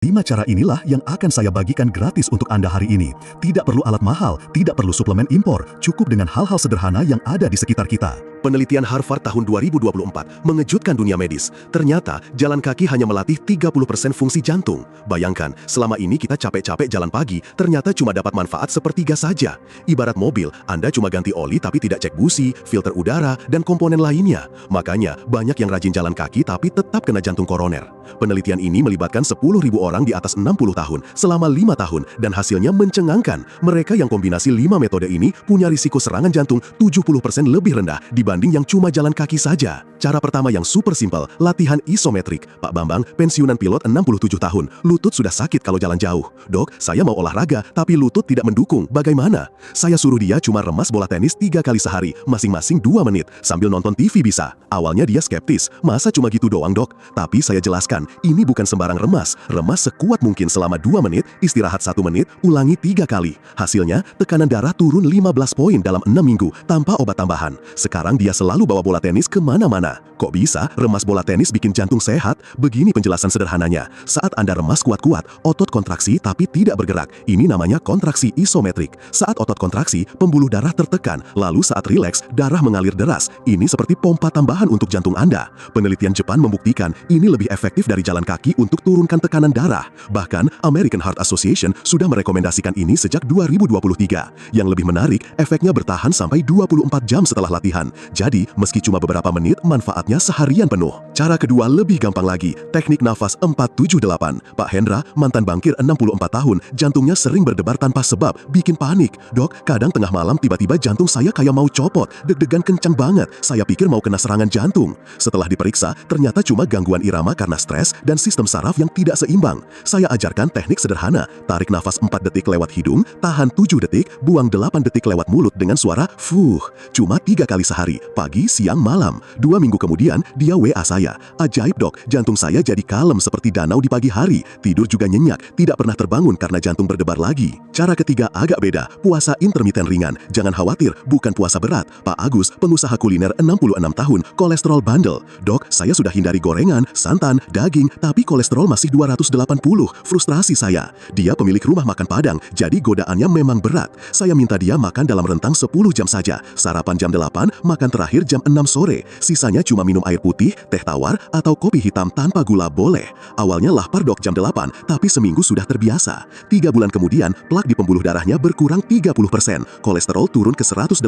5 cara inilah yang akan saya bagikan gratis untuk Anda hari ini. Tidak perlu alat mahal, tidak perlu suplemen impor, cukup dengan hal-hal sederhana yang ada di sekitar kita. Penelitian Harvard tahun 2024 mengejutkan dunia medis. Ternyata jalan kaki hanya melatih 30% fungsi jantung. Bayangkan, selama ini kita capek-capek jalan pagi, ternyata cuma dapat manfaat sepertiga saja. Ibarat mobil, Anda cuma ganti oli tapi tidak cek busi, filter udara, dan komponen lainnya. Makanya, banyak yang rajin jalan kaki tapi tetap kena jantung koroner. Penelitian ini melibatkan 10.000 orang di atas 60 tahun selama 5 tahun dan hasilnya mencengangkan. Mereka yang kombinasi 5 metode ini punya risiko serangan jantung 70% lebih rendah dibanding yang cuma jalan kaki saja. Cara pertama yang super simpel, latihan isometrik. Pak Bambang, pensiunan pilot 67 tahun, lutut sudah sakit kalau jalan jauh. Dok, saya mau olahraga, tapi lutut tidak mendukung. Bagaimana? Saya suruh dia cuma remas bola tenis 3 kali sehari, masing-masing 2 menit, sambil nonton TV bisa. Awalnya dia skeptis, masa cuma gitu doang dok? Tapi saya jelaskan, ini bukan sembarang remas. Remas sekuat mungkin selama 2 menit, istirahat 1 menit, ulangi 3 kali. Hasilnya, tekanan darah turun 15 poin dalam 6 minggu, tanpa obat tambahan. Sekarang dia selalu bawa bola tenis kemana-mana. Kok bisa remas bola tenis bikin jantung sehat? Begini penjelasan sederhananya. Saat Anda remas kuat-kuat, otot kontraksi tapi tidak bergerak. Ini namanya kontraksi isometrik. Saat otot kontraksi, pembuluh darah tertekan. Lalu saat rileks, darah mengalir deras. Ini seperti pompa tambahan untuk jantung Anda. Penelitian Jepang membuktikan ini lebih efektif dari jalan kaki untuk turunkan tekanan darah. Bahkan, American Heart Association sudah merekomendasikan ini sejak 2023. Yang lebih menarik, efeknya bertahan sampai 24 jam setelah latihan. Jadi, meski cuma beberapa menit, manfaatnya seharian penuh. Cara kedua lebih gampang lagi, teknik nafas 478. Pak Hendra, mantan bankir 64 tahun, jantungnya sering berdebar tanpa sebab, bikin panik. Dok, kadang tengah malam tiba-tiba jantung saya kayak mau copot, deg-degan kencang banget. Saya pikir mau kena serangan jantung. Setelah diperiksa, ternyata cuma gangguan irama karena stres dan sistem saraf yang tidak seimbang. Saya ajarkan teknik sederhana, tarik nafas 4 detik lewat hidung, tahan 7 detik, buang 8 detik lewat mulut dengan suara fuh. Cuma 3 kali sehari, pagi, siang, malam. 2 minggu kemudian, dia WA saya. Ajaib dok, jantung saya jadi kalem seperti danau di pagi hari. Tidur juga nyenyak, tidak pernah terbangun karena jantung berdebar lagi. Cara ketiga agak beda, puasa intermiten ringan. Jangan khawatir, bukan puasa berat. Pak Agus, pengusaha kuliner 66 tahun, kolesterol bandel. Dok, saya sudah hindari gorengan, santan, daging, tapi kolesterol masih 280. Frustrasi saya. Dia pemilik rumah makan Padang, jadi godaannya memang berat. Saya minta dia makan dalam rentang 10 jam saja. Sarapan jam 8, makan terakhir jam 6 sore. Sisanya cuma minum air putih, teh tawar, atau kopi hitam tanpa gula boleh. Awalnya lapar dok jam 8, tapi seminggu sudah terbiasa. 3 bulan kemudian, plak di pembuluh darahnya berkurang 30%. Kolesterol turun ke 180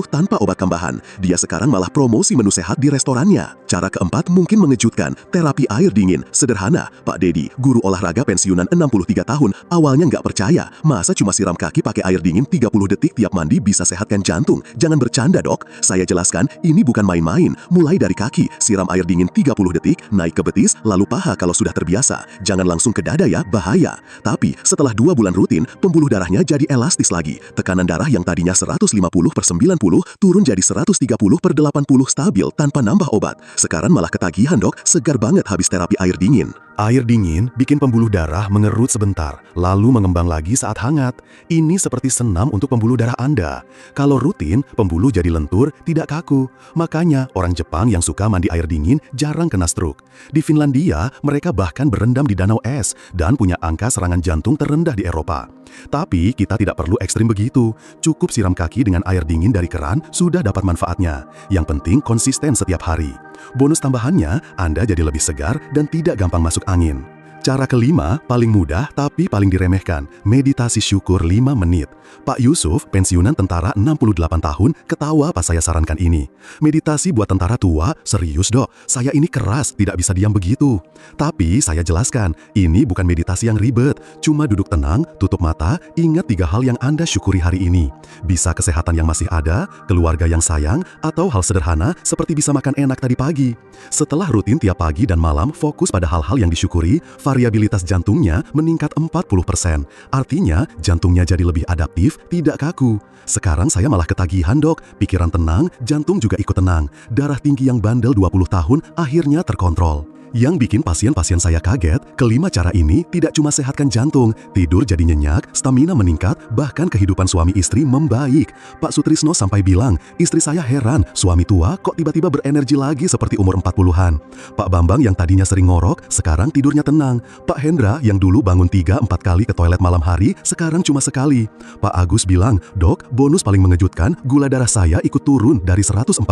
tanpa obat tambahan. Dia sekarang malah promosi menu sehat di restorannya. Cara keempat mungkin mengejutkan, terapi air dingin. Sederhana, Pak Dedi, guru olahraga pensiunan 63 tahun, awalnya nggak percaya. Masa cuma siram kaki pakai air dingin 30 detik tiap mandi bisa sehatkan jantung? Jangan bercanda dok. Saya jelaskan, ini bukan main-main. Mulai dari kaki, siram air dingin 30 detik, naik ke betis, lalu paha kalau sudah terbiasa. Jangan langsung ke dada ya, bahaya. Tapi setelah 2 bulan rutin, pembuluh darahnya jadi elastis lagi. Tekanan darah yang tadinya 150/90 turun jadi 130/80 stabil tanpa nambah obat. Sekarang malah ketagihan dok, segar banget habis terapi air dingin. Air dingin bikin pembuluh darah mengerut sebentar, lalu mengembang lagi saat hangat. Ini seperti senam untuk pembuluh darah Anda. Kalau rutin, pembuluh jadi lentur, tidak kaku. Makanya orang Jepang yang suka mandi air dingin jarang kena stroke. Di Finlandia, mereka bahkan berendam di danau es dan punya angka serangan jantung terendah di Eropa. Tapi kita tidak perlu ekstrim begitu. Cukup siram kaki dengan air dingin dari keran, sudah dapat manfaatnya. Yang penting konsisten setiap hari. Bonus tambahannya, Anda jadi lebih segar dan tidak gampang masuk angin. Cara kelima, paling mudah tapi paling diremehkan, meditasi syukur 5 menit. Pak Yusuf, pensiunan tentara 68 tahun, ketawa pas saya sarankan ini. Meditasi buat tentara tua, serius dok, saya ini keras, tidak bisa diam begitu. Tapi saya jelaskan, ini bukan meditasi yang ribet, cuma duduk tenang, tutup mata, ingat 3 hal yang Anda syukuri hari ini. Bisa kesehatan yang masih ada, keluarga yang sayang, atau hal sederhana seperti bisa makan enak tadi pagi. Setelah rutin tiap pagi dan malam fokus pada hal-hal yang disyukuri, variabilitas jantungnya meningkat 40%. Artinya, jantungnya jadi lebih adaptif, tidak kaku. Sekarang saya malah ketagihan dok, pikiran tenang, jantung juga ikut tenang. Darah tinggi yang bandel 20 tahun akhirnya terkontrol. Yang bikin pasien-pasien saya kaget, kelima cara ini tidak cuma sehatkan jantung, tidur jadi nyenyak, stamina meningkat, bahkan kehidupan suami istri membaik. Pak Sutrisno sampai bilang, istri saya heran, suami tua kok tiba-tiba berenergi lagi seperti umur 40-an. Pak Bambang yang tadinya sering ngorok, sekarang tidurnya tenang. Pak Hendra yang dulu bangun 3-4 kali ke toilet malam hari, sekarang cuma sekali. Pak Agus bilang, dok, bonus paling mengejutkan, gula darah saya ikut turun dari 140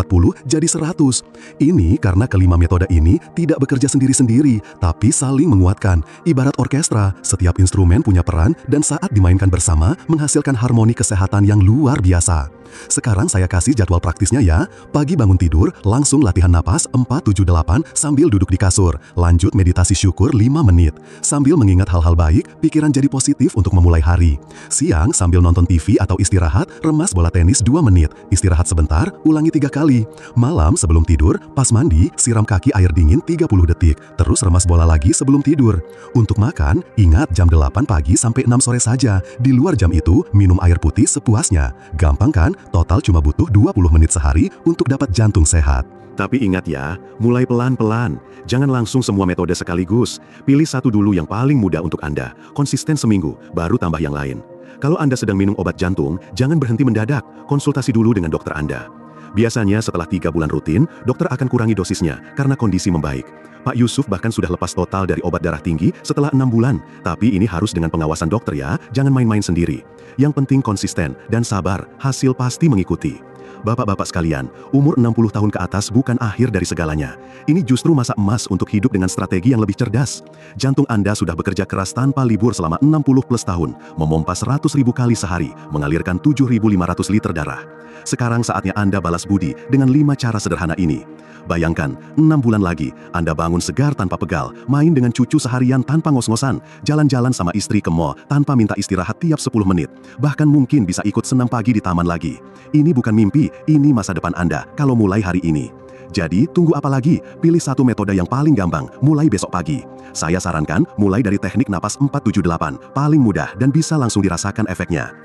jadi 100. Ini karena kelima metode ini tidak bekerja sendiri-sendiri, tapi saling menguatkan. Ibarat orkestra, setiap instrumen punya peran dan saat dimainkan bersama menghasilkan harmoni kesehatan yang luar biasa. Sekarang saya kasih jadwal praktisnya ya. Pagi bangun tidur, langsung latihan napas 4-7-8 sambil duduk di kasur. Lanjut meditasi syukur 5 menit. Sambil mengingat hal-hal baik, pikiran jadi positif untuk memulai hari. Siang sambil nonton TV atau istirahat, remas bola tenis 2 menit. Istirahat sebentar, ulangi 3 kali. Malam sebelum tidur, pas mandi, siram kaki air dingin 30 detik. Terus remas bola lagi sebelum tidur. Untuk makan, ingat jam 8 pagi sampai 6 sore saja. Di luar jam itu, minum air putih sepuasnya. Gampang kan? Total cuma butuh 20 menit sehari untuk dapat jantung sehat. Tapi ingat ya, mulai pelan-pelan. Jangan langsung semua metode sekaligus. Pilih satu dulu yang paling mudah untuk Anda. Konsisten seminggu, baru tambah yang lain. Kalau Anda sedang minum obat jantung, jangan berhenti mendadak. Konsultasi dulu dengan dokter Anda. Biasanya setelah 3 bulan rutin, dokter akan kurangi dosisnya karena kondisi membaik. Pak Yusuf bahkan sudah lepas total dari obat darah tinggi setelah 6 bulan. Tapi ini harus dengan pengawasan dokter ya, jangan main-main sendiri. Yang penting konsisten dan sabar, hasil pasti mengikuti. Bapak-bapak sekalian, umur 60 tahun ke atas bukan akhir dari segalanya. Ini justru masa emas untuk hidup dengan strategi yang lebih cerdas. Jantung Anda sudah bekerja keras tanpa libur selama 60 plus tahun, memompa 100.000 kali sehari, mengalirkan 7.500 liter darah. Sekarang saatnya Anda balas budi dengan 5 cara sederhana ini. Bayangkan, 6 bulan lagi, Anda bangun segar tanpa pegal, main dengan cucu seharian tanpa ngos-ngosan, jalan-jalan sama istri ke mall tanpa minta istirahat tiap 10 menit. Bahkan mungkin bisa ikut senam pagi di taman lagi. Ini bukan mimpi, ini masa depan Anda kalau mulai hari ini. Jadi, tunggu apa lagi? Pilih satu metode yang paling gampang, mulai besok pagi. Saya sarankan, mulai dari teknik napas 4-7-8, paling mudah dan bisa langsung dirasakan efeknya.